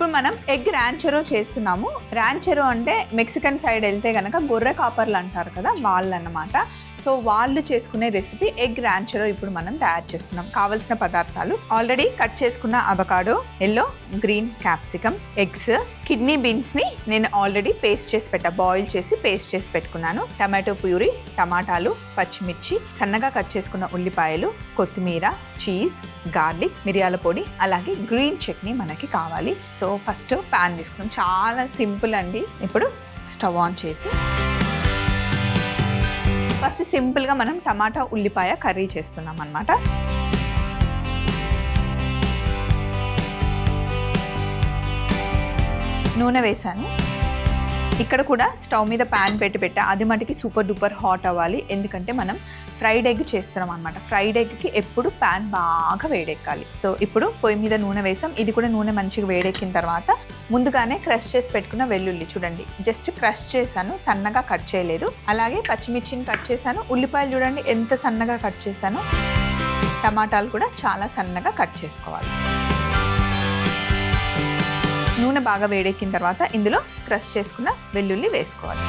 ఇప్పుడు మనం ఎగ్ ర్యాంచెరో చేస్తున్నాము. ర్యాంచెరో అంటే మెక్సికన్ సైడ్ వెళ్తే కనుక గొర్రె కాపర్లు అంటారు కదా, వాళ్ళు అన్నమాట. సో వాళ్ళు చేసుకునే రెసిపీ ఎగ్ ర్యాంచెరో ఇప్పుడు మనం తయారు చేస్తున్నాం. కావాల్సిన పదార్థాలు ఆల్రెడీ కట్ చేసుకున్న avocado, yellow, green capsicum, eggs, kidney బీన్స్ని నేను ఆల్రెడీ బాయిల్ చేసి పేస్ట్ చేసి పెట్టుకున్నాను, టమాటో ప్యూరీ, టమాటాలు, పచ్చిమిర్చి, సన్నగా కట్ చేసుకున్న ఉల్లిపాయలు, కొత్తిమీర, చీజ్, గార్లిక్, మిరియాల పొడి, అలాగే గ్రీన్ చట్నీ మనకి కావాలి. సో ఫస్ట్ ప్యాన్ తీసుకున్నాం. చాలా సింపుల్ అండి. ఇప్పుడు స్టవ్ ఆన్ చేసి ఫస్ట్ సింపుల్గా మనం టమాటా ఉల్లిపాయ కర్రీ చేస్తున్నాం అన్నమాట. నూనె వేసాను. ఇక్కడ కూడా స్టవ్ మీద ప్యాన్ పెట్టా. అది మటుకి సూపర్ డూపర్ హాట్ అవ్వాలి, ఎందుకంటే మనం ఫ్రైడ్ ఎగ్ చేస్తున్నాం అనమాట. ఫ్రైడ్ ఎగ్కి ఎప్పుడు ప్యాన్ బాగా వేడెక్కాలి. సో ఇప్పుడు పొయ్యి మీద నూనె వేసాం. ఇది కూడా నూనె మంచిగా వేడెక్కిన తర్వాత ముందుగానే క్రష్ చేసి పెట్టుకున్న వెల్లుల్లి చూడండి, జస్ట్ క్రష్ చేశాను, సన్నగా కట్ చేయలేదు. అలాగే పచ్చిమిర్చిని కట్ చేశాను. ఉల్లిపాయలు చూడండి ఎంత సన్నగా కట్ చేశాను. టమాటాలు కూడా చాలా సన్నగా కట్ చేసుకోవాలి. నూనె బాగా వేడెక్కిన తర్వాత ఇందులో క్రష్ చేసుకున్న వెల్లుల్లి వేసుకోవాలి.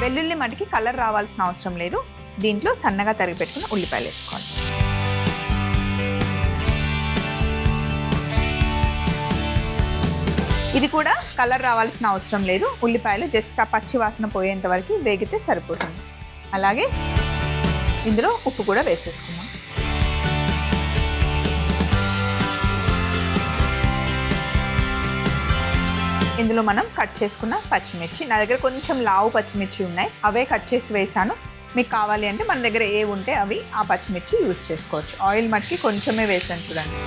వెల్లుల్లి మటుకి కలర్ రావాల్సిన అవసరం లేదు. దీంట్లో సన్నగా తరిగి పెట్టుకున్న ఉల్లిపాయలు వేసుకోవాలి. ఇది కూడా కలర్ రావాల్సిన అవసరం లేదు. ఉల్లిపాయలు జస్ట్ ఆ పచ్చి వాసన పోయేంత వరకు వేగితే సరిపోతుంది. అలాగే ఇందులో ఉప్పు కూడా వేసేసుకున్నాం. ఇందులో మనం కట్ చేసుకున్న పచ్చిమిర్చి, నా దగ్గర కొంచెం లావు పచ్చిమిర్చి ఉన్నాయి, అవే కట్ చేసి వేసాను. మీకు కావాలి అంటే మన దగ్గర ఏ ఉంటే అవి ఆ పచ్చిమిర్చి యూస్ చేసుకోవచ్చు. ఆయిల్ మట్టికి కొంచెమే వేసాను చూడండి.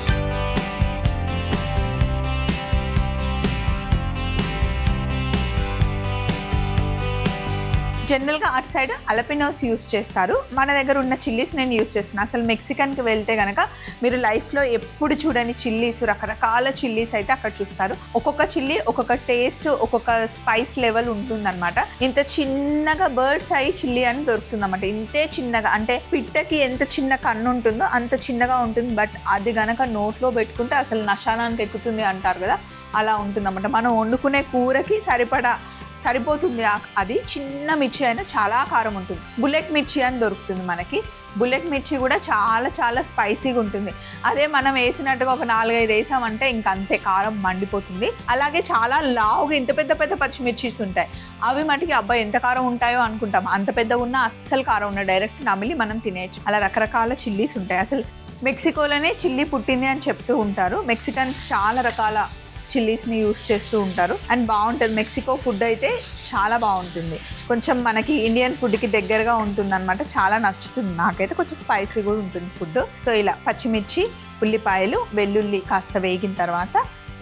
జనరల్గా అటు సైడ్ అలపినోస్ యూస్ చేస్తారు, మన దగ్గర ఉన్న చిల్లీస్ నేను యూస్ చేస్తున్నాను. అసలు మెక్సికన్కి వెళ్తే కనుక మీరు లైఫ్లో ఎప్పుడు చూడని చిల్లీస్, రకరకాల చిల్లీస్ అయితే అక్కడ చూస్తారు. ఒక్కొక్క చిల్లీ ఒక్కొక్క టేస్ట్, ఒక్కొక్క స్పైస్ లెవెల్ ఉంటుందన్నమాట. ఇంత చిన్నగా బర్డ్స్ ఐ చిల్లీ అని దొరుకుతుంది అన్నమాట. ఇంతే చిన్నగా, అంటే పిట్టకి ఎంత చిన్న కన్ను ఉంటుందో అంత చిన్నగా ఉంటుంది. బట్ అది గనక నోట్లో పెట్టుకుంటే అసలు నశానానికి ఎక్కుతుంది అంటారు కదా, అలా ఉంటుందన్నమాట. మనం వండుకునే కూరకి సరిపోతుంది. అది చిన్న మిర్చి అయినా చాలా కారం ఉంటుంది. బుల్లెట్ మిర్చి అని దొరుకుతుంది మనకి. బుల్లెట్ మిర్చి కూడా చాలా చాలా స్పైసీగా ఉంటుంది. అదే మనం వేసినట్టుగా ఒక 4-5 వేసామంటే ఇంక అంతే కారం మండిపోతుంది. అలాగే చాలా లావుగా ఇంత పెద్ద పెద్ద పచ్చిమిర్చీస్ ఉంటాయి, అవి మటుకి అబ్బాయి ఎంత కారం ఉంటాయో అనుకుంటాం. అంత పెద్దగా ఉన్నా అస్సలు కారం ఉన్న డైరెక్ట్ నమిలి మనం తినేయచ్చు. అలా రకరకాల చిల్లీస్ ఉంటాయి. అసలు మెక్సికోలోనే చిల్లీ పుట్టింది అని చెప్తూ ఉంటారు. మెక్సికన్స్ చాలా రకాల చిల్లీస్ని యూస్ చేస్తూ ఉంటారు అండ్ బాగుంటుంది. మెక్సికో ఫుడ్ అయితే చాలా బాగుంటుంది. కొంచెం మనకి ఇండియన్ ఫుడ్కి దగ్గరగా ఉంటుంది అనమాట. చాలా నచ్చుతుంది నాకైతే. కొంచెం స్పైసీ కూడా ఉంటుంది ఫుడ్. సో ఇలా పచ్చిమిర్చి, ఉల్లిపాయలు, వెల్లుల్లి కాస్త వేగిన తర్వాత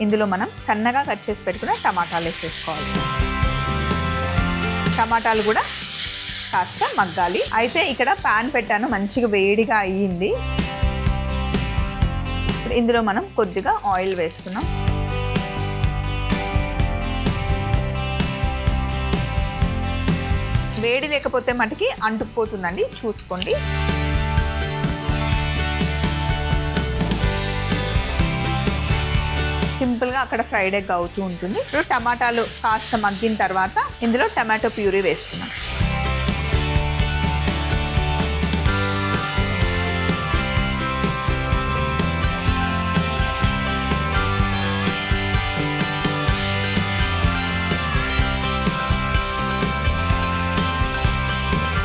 ఇందులో మనం సన్నగా కట్ చేసి పెట్టుకున్న టమాటాలు వేసేసుకోవాలి. టమాటాలు కూడా కాస్త మగ్గాలి. అయితే ఇక్కడ ప్యాన్ పెట్టాను, మంచిగా వేడిగా అయ్యింది. ఇందులో మనం కొద్దిగా ఆయిల్ వేస్తున్నాం. వేడి లేకపోతే మటుకి అంటుకుపోతుందండి, చూసుకోండి. సింపుల్గా అక్కడ ఫ్రైడ్ ఎగ్ అవుతూ ఉంటుంది. ఇప్పుడు టమాటాలు కాస్త మగ్గిన తర్వాత ఇందులో టమాటో ప్యూరీ వేస్తున్నాం.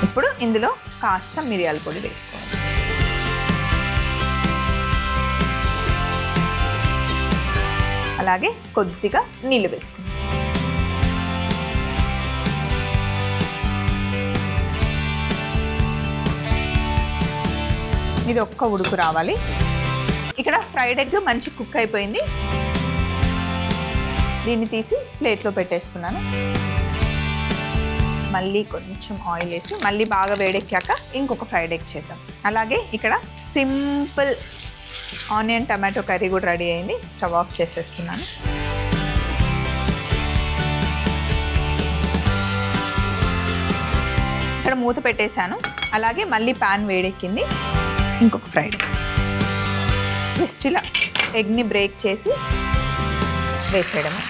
ఇప్పుడు ఇందులో కాస్త మిరియాల పొడి వేసుకోవాలి. అలాగే కొద్దిగా నీళ్ళు వేసుకోవాలి. ఇది ఒక్క ఉడుకు రావాలి. ఇక్కడ ఫ్రైడ్ ఎగ్ మంచి కుక్ అయిపోయింది. దీన్ని తీసి ప్లేట్లో పెట్టేస్తున్నాను. మళ్ళీ కొంచెం ఆయిల్ వేసి మళ్ళీ బాగా వేడెక్కాక ఇంకొక ఫ్రైడ్ ఎగ్ చేద్దాం. అలాగే ఇక్కడ సింపుల్ ఆనియన్ టమాటో కర్రీ కూడా రెడీ అయింది. స్టవ్ ఆఫ్ చేసేస్తున్నాను. ఇక్కడ మూత పెట్టేశాను. అలాగే మళ్ళీ ప్యాన్ వేడెక్కింది. ఇంకొక ఫ్రైడ్ జస్ట్ ఇలా ఎగ్ని బ్రేక్ చేసి వేసేయడమే.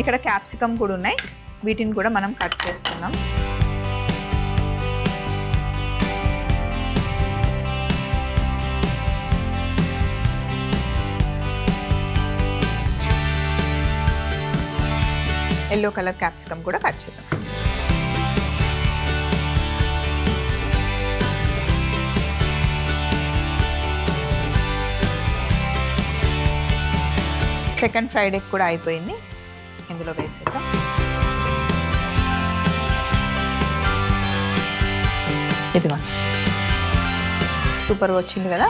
ఇక్కడ క్యాప్సికమ్ కూడా ఉన్నాయి, వీటిని కూడా మనం కట్ చేసుకుందాం. ఎల్లో కలర్ క్యాప్సికమ్ కూడా కట్ చేద్దాం. సెకండ్ ఫ్రైడ్ ఎగ్ కూడా అయిపోయింది, ఇందులో వేసేద్దాం. ఇదిగో సూపర్గా వచ్చింది కదా.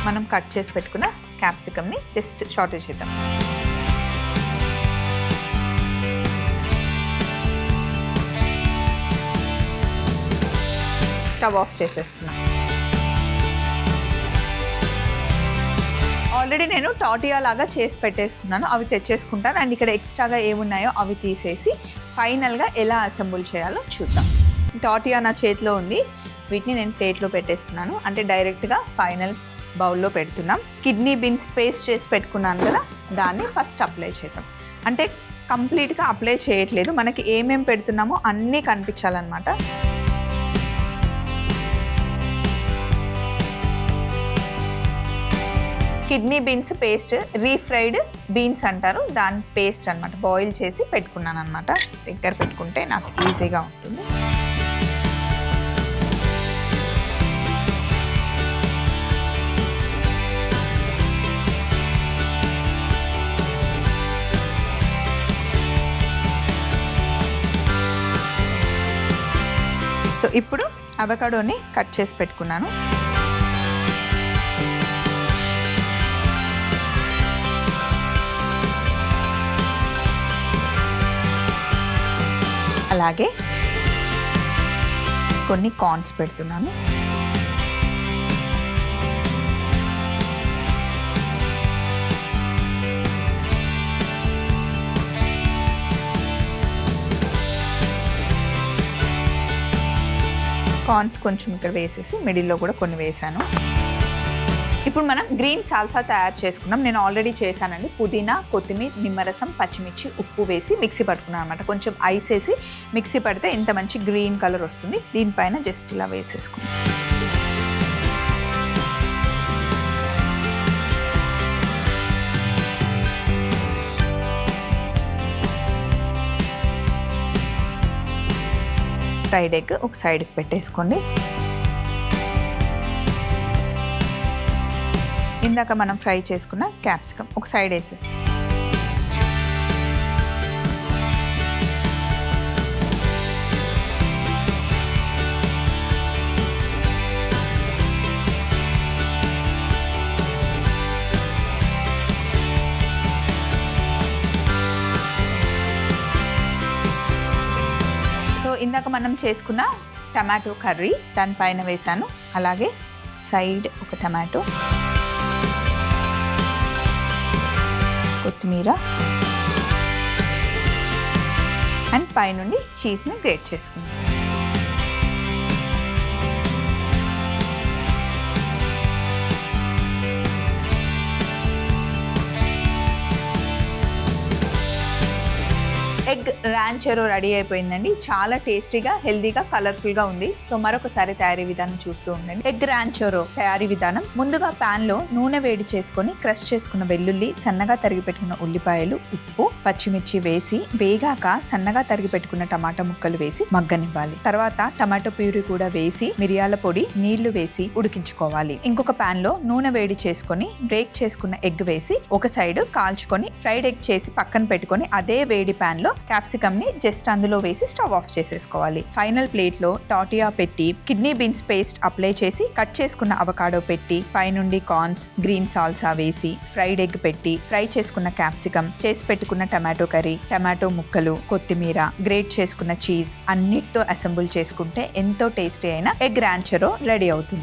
మనం కట్ చేసి పెట్టుకున్న క్యాప్సికమ్ని జస్ట్ షార్టేజ్ చేద్దాం. స్టవ్ ఆఫ్ చేసేస్తున్నాం. ఆల్రెడీ నేను టాటియా లాగా చేసి పెట్టేసుకున్నాను, అవి తెచ్చేసుకుంటాను. అండ్ ఇక్కడ ఎక్స్ట్రాగా ఏమున్నాయో అవి తీసేసి ఫైనల్గా ఎలా అసెంబుల్ చేయాలో చూద్దాం. టాటియా నా చేతిలో ఉంది, వీటిని నేను ప్లేట్లో పెట్టేస్తున్నాను. అంటే డైరెక్ట్గా ఫైనల్ బౌల్లో పెడుతున్నాం. కిడ్నీ బీన్స్ పేస్ట్ చేసి పెట్టుకున్నాను కదా, దాన్ని ఫస్ట్ అప్లై చేద్దాం. అంటే కంప్లీట్గా అప్లై చేయట్లేదు, మనకి ఏమేమి పెడుతున్నామో అన్నీ కనిపించాలన్నమాట. కిడ్నీ బీన్స్ పేస్ట్, రీఫ్రైడ్ బీన్స్ అంటారు, దాని పేస్ట్ అనమాట. బాయిల్ చేసి పెట్టుకున్నాను అనమాట. దగ్గర పెట్టుకుంటే నాకు ఈజీగా ఉంటుంది. సో ఇప్పుడు అవకాడోని కట్ చేసి పెట్టుకున్నాను. అలాగే కొన్ని కార్న్స్ పెడుతున్నాను. కార్న్స్ కొంచెం ఇక్కడ వేసేసి మిడిల్లో కూడా కొన్ని వేసాను. ఇప్పుడు మనం గ్రీన్ సాల్సా తయారు చేసుకున్నాం. నేను ఆల్రెడీ చేశానండి. పుదీనా, కొత్తిమీర, నిమ్మరసం, పచ్చిమిర్చి, ఉప్పు వేసి మిక్సీ పట్టుకున్నాను అనమాట. కొంచెం ఐస్ వేసి మిక్సీ పడితే ఇంత మంచి గ్రీన్ కలర్ వస్తుంది. దీనిపైన జస్ట్ ఇలా వేసేసుకున్నాం. ఫ్రైడ్ ఎగ్ ఒక సైడ్కి పెట్టేసుకోండి. ఇందాక మనం ఫ్రై చేసుకున్న క్యాప్సికమ్ ఒక సైడ్ వేసేస్తాం. సో ఇందాక మనం చేసుకున్న టమాటో కర్రీ దానిపైన వేసాను. అలాగే సైడ్ ఒక టమాటో, కొత్తిమీర అండ్ పైనుండి చీజ్ని గ్రేట్ చేసుకున్నాం. ఎగ్ ర్యాంచెరో రెడీ అయిపోయిందండి. చాలా టేస్టీగా, హెల్దీగా, కలర్ఫుల్గా ఉంది. సో మరొకసారి తయారీ విధానం చూస్తూ ఉండండి. ఎగ్ ర్యాంచెరో తయారీ విధానం: ముందుగా ప్యాన్ లో నూనె వేడి చేసుకొని క్రష్ చేసుకున్న వెల్లుల్లి, సన్నగా తరిగి పెట్టుకున్న ఉల్లిపాయలు, ఉప్పు, పచ్చిమిర్చి వేసి వేగాక సన్నగా తరిగి పెట్టుకున్న టమాటా ముక్కలు వేసి మగ్గనివ్వాలి. తర్వాత టమాటో ప్యూరీ కూడా వేసి మిరియాల పొడి, నీళ్లు వేసి ఉడికించుకోవాలి. ఇంకొక ప్యాన్ లో నూనె వేడి చేసుకొని బ్రేక్ చేసుకున్న ఎగ్ వేసి ఒక సైడ్ కాల్చుకొని ఫ్రైడ్ ఎగ్ చేసి పక్కన పెట్టుకొని అదే వేడి ప్యాన్ లో క్యాప్సికమ్ ని జస్ట్ అందులో వేసి స్టవ్ ఆఫ్ చేసేసుకోవాలి. ఫైనల్ ప్లేట్ లో టాటియా పెట్టి కిడ్నీ బీన్స్ పేస్ట్ అప్లై చేసి కట్ చేసుకున్న అవకాడో పెట్టి పైనుండి కార్న్స్, గ్రీన్ సాల్సా వేసి ఫ్రైడ్ ఎగ్ పెట్టి ఫ్రై చేసుకున్న క్యాప్సికమ్, చేసి పెట్టుకున్న టమాటో కర్రీ, టమాటో ముక్కలు, కొత్తిమీర, గ్రేట్ చేసుకున్న చీజ్ అన్నిటితో అసెంబుల్ చేసుకుంటే ఎంతో టేస్టీ అయిన ఎగ్ ర్యాంచెరో రెడీ అవుతుంది.